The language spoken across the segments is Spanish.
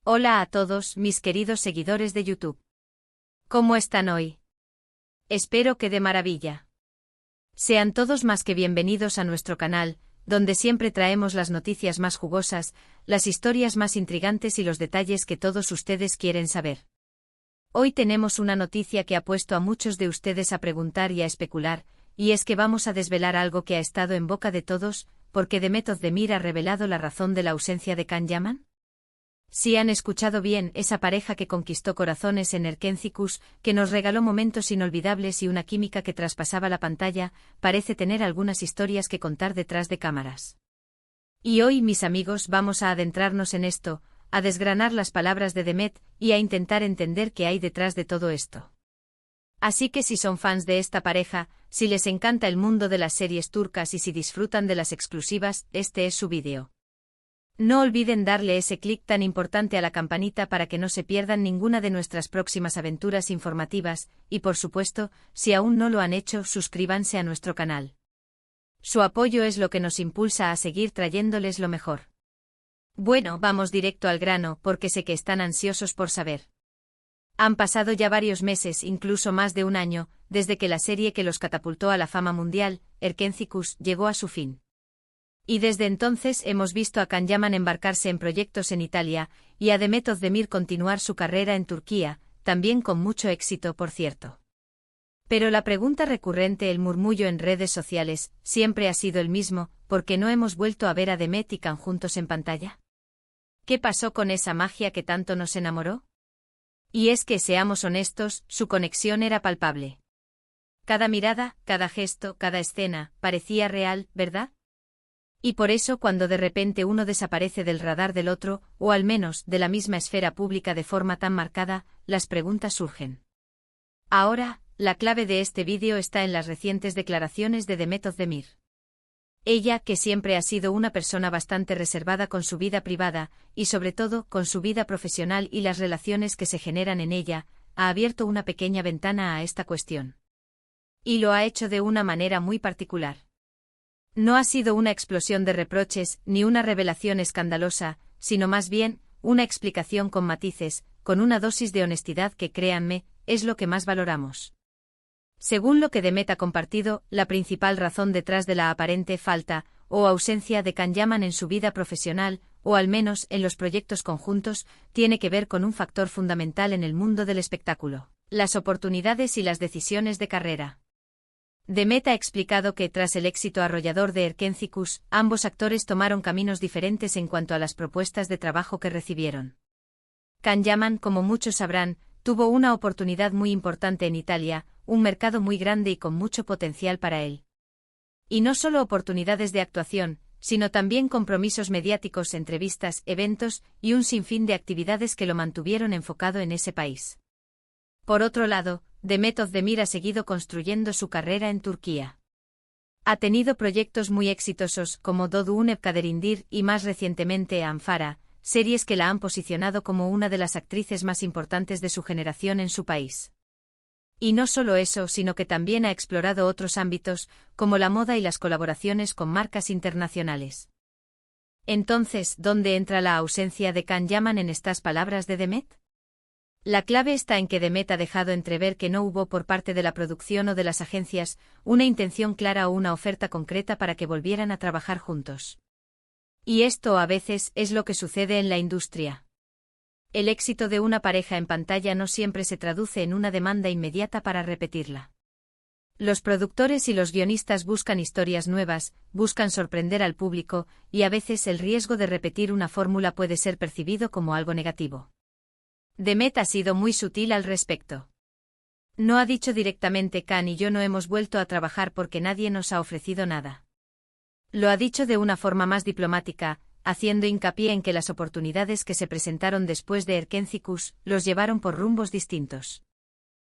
Hola a todos mis queridos seguidores de YouTube. ¿Cómo están hoy? Espero que de maravilla. Sean todos más que bienvenidos a nuestro canal, donde siempre traemos las noticias más jugosas, las historias más intrigantes y los detalles que todos ustedes quieren saber. Hoy tenemos una noticia que ha puesto a muchos de ustedes a preguntar y a especular, y es que vamos a desvelar algo que ha estado en boca de todos, porque Demet Özdemir ha revelado la razón de la ausencia de Can Yaman. Si han escuchado bien, esa pareja que conquistó corazones en Erkencikus, que nos regaló momentos inolvidables y una química que traspasaba la pantalla, parece tener algunas historias que contar detrás de cámaras. Y hoy, mis amigos, vamos a adentrarnos en esto, a desgranar las palabras de Demet y a intentar entender qué hay detrás de todo esto. Así que si son fans de esta pareja, si les encanta el mundo de las series turcas y si disfrutan de las exclusivas, este es su vídeo. No olviden darle ese clic tan importante a la campanita para que no se pierdan ninguna de nuestras próximas aventuras informativas, y por supuesto, si aún no lo han hecho, suscríbanse a nuestro canal. Su apoyo es lo que nos impulsa a seguir trayéndoles lo mejor. Bueno, vamos directo al grano, porque sé que están ansiosos por saber. Han pasado ya varios meses, incluso más de un año, desde que la serie que los catapultó a la fama mundial, Erkencikus, llegó a su fin. Y desde entonces hemos visto a Can Yaman embarcarse en proyectos en Italia, y a Demet Özdemir continuar su carrera en Turquía, también con mucho éxito, por cierto. Pero la pregunta recurrente, el murmullo en redes sociales, siempre ha sido el mismo: ¿por qué no hemos vuelto a ver a Demet y Can juntos en pantalla? ¿Qué pasó con esa magia que tanto nos enamoró? Y es que, seamos honestos, su conexión era palpable. Cada mirada, cada gesto, cada escena, parecía real, ¿verdad? Y por eso cuando de repente uno desaparece del radar del otro, o al menos de la misma esfera pública de forma tan marcada, las preguntas surgen. Ahora, la clave de este vídeo está en las recientes declaraciones de Demet Özdemir. Ella, que siempre ha sido una persona bastante reservada con su vida privada, y sobre todo con su vida profesional y las relaciones que se generan en ella, ha abierto una pequeña ventana a esta cuestión. Y lo ha hecho de una manera muy particular. No ha sido una explosión de reproches, ni una revelación escandalosa, sino más bien, una explicación con matices, con una dosis de honestidad que, créanme, es lo que más valoramos. Según lo que Demet ha compartido, la principal razón detrás de la aparente falta, o ausencia de Can Yaman en su vida profesional, o al menos en los proyectos conjuntos, tiene que ver con un factor fundamental en el mundo del espectáculo: las oportunidades y las decisiones de carrera. Demet ha explicado que, tras el éxito arrollador de Erkencikus, ambos actores tomaron caminos diferentes en cuanto a las propuestas de trabajo que recibieron. Can Yaman, como muchos sabrán, tuvo una oportunidad muy importante en Italia, un mercado muy grande y con mucho potencial para él. Y no solo oportunidades de actuación, sino también compromisos mediáticos, entrevistas, eventos y un sinfín de actividades que lo mantuvieron enfocado en ese país. Por otro lado, Demet Özdemir ha seguido construyendo su carrera en Turquía. Ha tenido proyectos muy exitosos como Doğduğun Evkaderindir y más recientemente Anfara, series que la han posicionado como una de las actrices más importantes de su generación en su país. Y no solo eso, sino que también ha explorado otros ámbitos, como la moda y las colaboraciones con marcas internacionales. Entonces, ¿dónde entra la ausencia de Can Yaman en estas palabras de Demet? La clave está en que Demet ha dejado entrever que no hubo por parte de la producción o de las agencias una intención clara o una oferta concreta para que volvieran a trabajar juntos. Y esto a veces es lo que sucede en la industria. El éxito de una pareja en pantalla no siempre se traduce en una demanda inmediata para repetirla. Los productores y los guionistas buscan historias nuevas, buscan sorprender al público, y a veces el riesgo de repetir una fórmula puede ser percibido como algo negativo. Demet ha sido muy sutil al respecto. No ha dicho directamente: Can y yo no hemos vuelto a trabajar porque nadie nos ha ofrecido nada. Lo ha dicho de una forma más diplomática, haciendo hincapié en que las oportunidades que se presentaron después de Erkencikus los llevaron por rumbos distintos.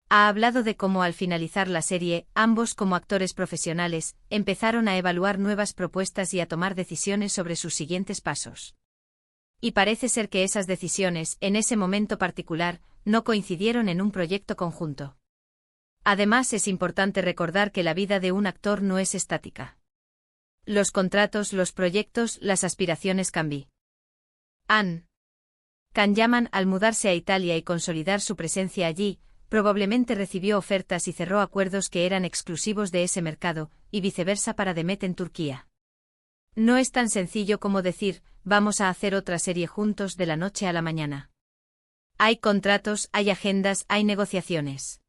Ha hablado de cómo al finalizar la serie, ambos como actores profesionales, empezaron a evaluar nuevas propuestas y a tomar decisiones sobre sus siguientes pasos. Y parece ser que esas decisiones, en ese momento particular, no coincidieron en un proyecto conjunto. Además, es importante recordar que la vida de un actor no es estática. Los contratos, los proyectos, las aspiraciones cambian. Can Yaman, al mudarse a Italia y consolidar su presencia allí, probablemente recibió ofertas y cerró acuerdos que eran exclusivos de ese mercado, y viceversa para Demet en Turquía. No es tan sencillo como decir, vamos a hacer otra serie juntos de la noche a la mañana. Hay contratos, hay agendas, hay negociaciones.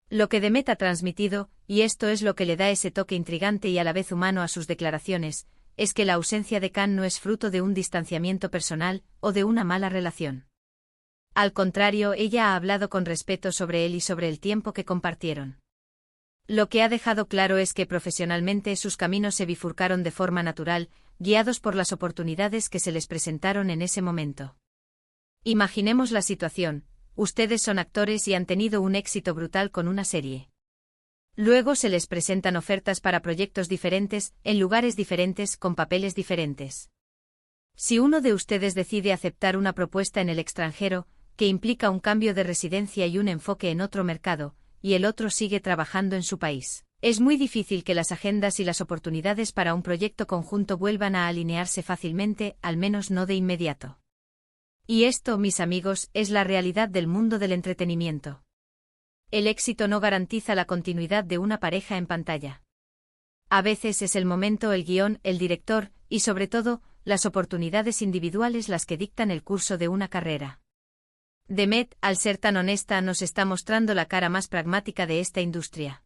Lo que Demet ha transmitido, y esto es lo que le da ese toque intrigante y a la vez humano a sus declaraciones, es que la ausencia de Can no es fruto de un distanciamiento personal o de una mala relación. Al contrario, ella ha hablado con respeto sobre él y sobre el tiempo que compartieron. Lo que ha dejado claro es que profesionalmente sus caminos se bifurcaron de forma natural, guiados por las oportunidades que se les presentaron en ese momento. Imaginemos la situación: ustedes son actores y han tenido un éxito brutal con una serie. Luego se les presentan ofertas para proyectos diferentes, en lugares diferentes, con papeles diferentes. Si uno de ustedes decide aceptar una propuesta en el extranjero, que implica un cambio de residencia y un enfoque en otro mercado, y el otro sigue trabajando en su país, es muy difícil que las agendas y las oportunidades para un proyecto conjunto vuelvan a alinearse fácilmente, al menos no de inmediato. Y esto, mis amigos, es la realidad del mundo del entretenimiento. El éxito no garantiza la continuidad de una pareja en pantalla. A veces es el momento, el guión, el director, y sobre todo, las oportunidades individuales las que dictan el curso de una carrera. Demet, al ser tan honesta, nos está mostrando la cara más pragmática de esta industria.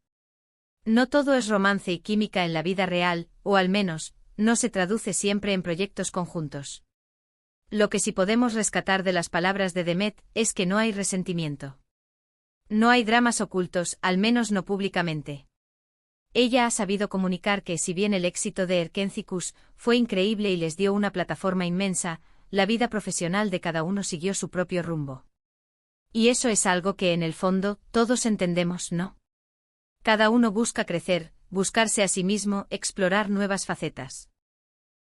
No todo es romance y química en la vida real, o al menos, no se traduce siempre en proyectos conjuntos. Lo que sí podemos rescatar de las palabras de Demet es que no hay resentimiento. No hay dramas ocultos, al menos no públicamente. Ella ha sabido comunicar que, si bien el éxito de Erkencikus fue increíble y les dio una plataforma inmensa, la vida profesional de cada uno siguió su propio rumbo. Y eso es algo que, en el fondo, todos entendemos, ¿no? Cada uno busca crecer, buscarse a sí mismo, explorar nuevas facetas.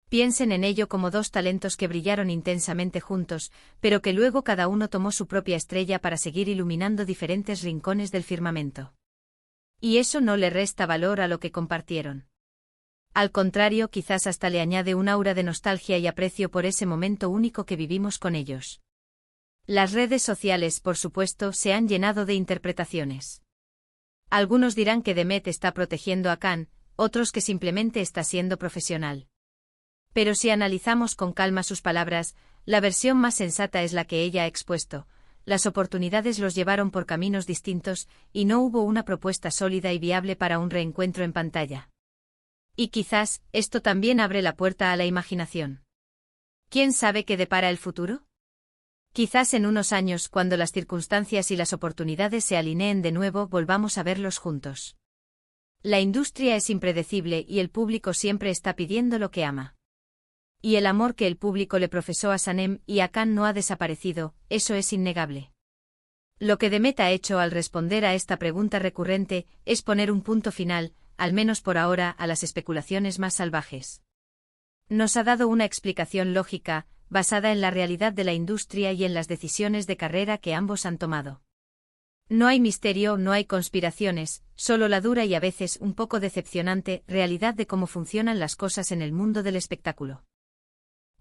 Piensen en ello como dos talentos que brillaron intensamente juntos, pero que luego cada uno tomó su propia estrella para seguir iluminando diferentes rincones del firmamento. Y eso no le resta valor a lo que compartieron. Al contrario, quizás hasta le añade un aura de nostalgia y aprecio por ese momento único que vivimos con ellos. Las redes sociales, por supuesto, se han llenado de interpretaciones. Algunos dirán que Demet está protegiendo a Can, otros que simplemente está siendo profesional. Pero si analizamos con calma sus palabras, la versión más sensata es la que ella ha expuesto. Las oportunidades los llevaron por caminos distintos, y no hubo una propuesta sólida y viable para un reencuentro en pantalla. Y quizás, esto también abre la puerta a la imaginación. ¿Quién sabe qué depara el futuro? Quizás en unos años, cuando las circunstancias y las oportunidades se alineen de nuevo, volvamos a verlos juntos. La industria es impredecible y el público siempre está pidiendo lo que ama. Y el amor que el público le profesó a Sanem y a Can no ha desaparecido, eso es innegable. Lo que Demet ha hecho al responder a esta pregunta recurrente es poner un punto final, al menos por ahora, a las especulaciones más salvajes. Nos ha dado una explicación lógica, basada en la realidad de la industria y en las decisiones de carrera que ambos han tomado. No hay misterio, no hay conspiraciones, solo la dura y a veces un poco decepcionante realidad de cómo funcionan las cosas en el mundo del espectáculo.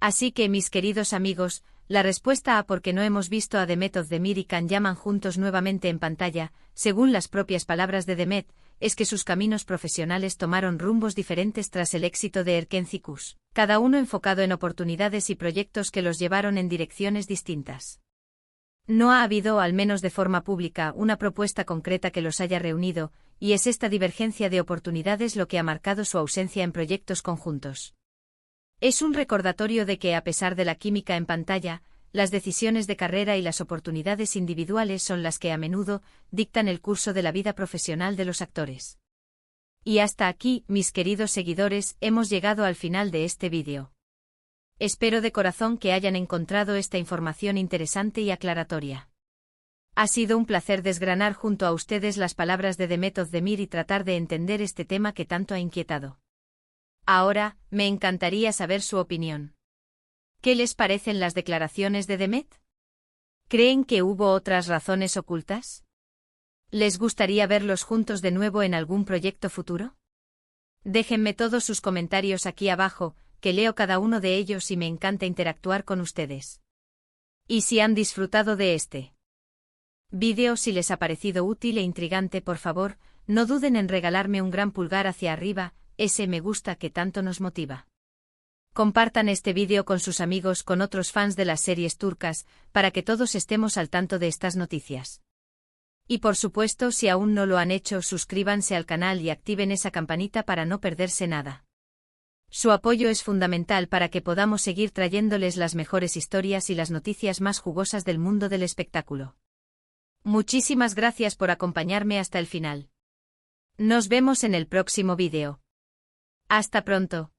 Así que, mis queridos amigos, la respuesta a por qué no hemos visto a Demet Özdemir y Can Yaman juntos nuevamente en pantalla, según las propias palabras de Demet, es que sus caminos profesionales tomaron rumbos diferentes tras el éxito de Erkencikus, cada uno enfocado en oportunidades y proyectos que los llevaron en direcciones distintas. No ha habido, al menos de forma pública, una propuesta concreta que los haya reunido, y es esta divergencia de oportunidades lo que ha marcado su ausencia en proyectos conjuntos. Es un recordatorio de que, a pesar de la química en pantalla, las decisiones de carrera y las oportunidades individuales son las que a menudo dictan el curso de la vida profesional de los actores. Y hasta aquí, mis queridos seguidores, hemos llegado al final de este vídeo. Espero de corazón que hayan encontrado esta información interesante y aclaratoria. Ha sido un placer desgranar junto a ustedes las palabras de Demet Özdemir y tratar de entender este tema que tanto ha inquietado. Ahora, me encantaría saber su opinión. ¿Qué les parecen las declaraciones de Demet? ¿Creen que hubo otras razones ocultas? ¿Les gustaría verlos juntos de nuevo en algún proyecto futuro? Déjenme todos sus comentarios aquí abajo, que leo cada uno de ellos y me encanta interactuar con ustedes. Y si han disfrutado de este vídeo, si les ha parecido útil e intrigante, por favor, no duden en regalarme un gran pulgar hacia arriba, ese me gusta que tanto nos motiva. Compartan este vídeo con sus amigos, con otros fans de las series turcas, para que todos estemos al tanto de estas noticias. Y por supuesto, si aún no lo han hecho, suscríbanse al canal y activen esa campanita para no perderse nada. Su apoyo es fundamental para que podamos seguir trayéndoles las mejores historias y las noticias más jugosas del mundo del espectáculo. Muchísimas gracias por acompañarme hasta el final. Nos vemos en el próximo vídeo. Hasta pronto.